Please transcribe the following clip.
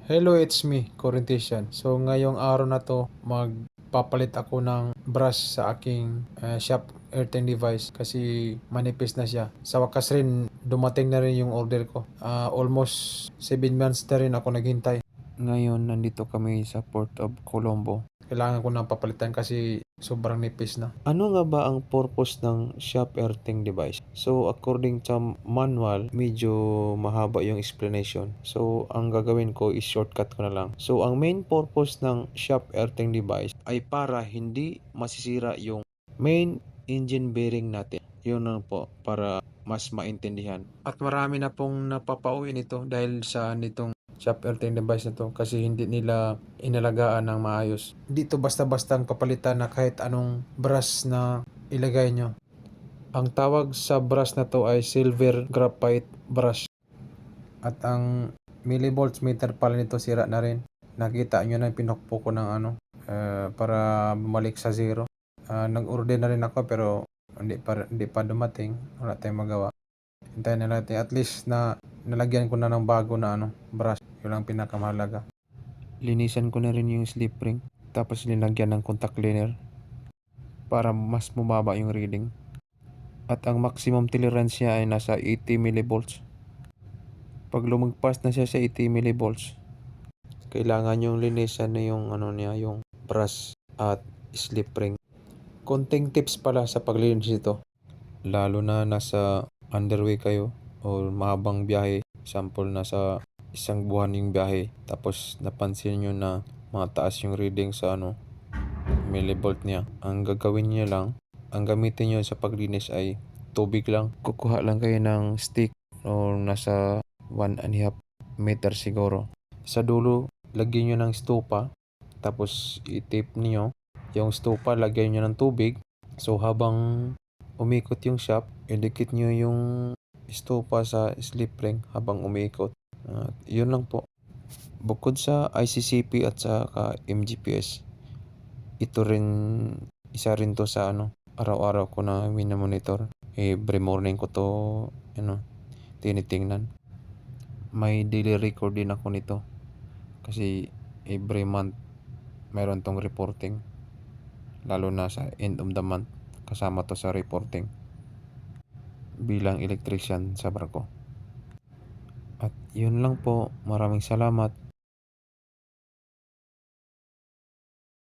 Hello, it's me, Corintesian. So ngayong araw na to, magpapalit ako ng brush sa aking Sharp earthing device kasi manipis na siya. Sa wakas rin, dumating na rin yung order ko. Almost 7 months na rin ako naghintay. Ngayon, nandito kami sa Port of Colombo. Kailangan ko nang papalitan kasi sobrang nipis na. Ano nga ba ang purpose ng Sharp earthing device? So, according sa manual, medyo mahaba yung explanation. So, ang gagawin ko is shortcut ko na lang. So, ang main purpose ng Sharp earthing device ay para hindi masisira yung main engine bearing natin. Yun lang po, para mas maintindihan. At marami na pong napapauwi nito dahil sa nitong Sharp earthing device na to kasi hindi nila inalagaan ng maayos. Dito basta-bastang papalitan na kahit anong brush na ilagay nyo. Ang tawag sa brush na to ay silver graphite brush. At ang millivolts meter pala nito sira na rin. Nakita nyo na pinukpo ko ng para bumalik sa zero. Nag-order na rin ako pero hindi pa dumating. Wala tayong magawa. Hintayin na natin. At least na nalagyan ko na ng bago na brush. Yun ang pinakamahalaga. Linisan ko na rin yung slip ring. Tapos linagyan ng contact cleaner para mas mababa yung reading. At ang maximum tolerance niya ay nasa 80 millivolts. Pag lumagpas na siya sa 80 millivolts, kailangan yung linisan na yung yung brush at slip ring. Konting tips pala sa paglinis nito. Lalo na nasa underway kayo o mahabang biyahe. Sample nasa isang buwan yung biyahe. Tapos napansin nyo na mataas yung reading sa millivolt niya. Ang gagawin niyo lang, ang gamitin niyo sa paglinis ay tubig lang. Kukuha lang kayo ng stick o nasa 1.5 meter siguro. Sa dulo, lagyan nyo ng stupa. Tapos i-tape niyo yung stupa, lagyan nyo ng tubig. So habang umikot yung shaft, idikit nyo yung stupa sa slip ring habang umiikot. Yun lang po. Bukod sa ICCP at sa MGPS, ito rin, isa rin to sa araw-araw ko na minamonitor. Every morning ko to tinitingnan. May daily record din ako nito kasi every month mayroon tong reporting, lalo na sa end of the month kasama to sa reporting bilang electrician sa barko. At yun lang po, maraming salamat.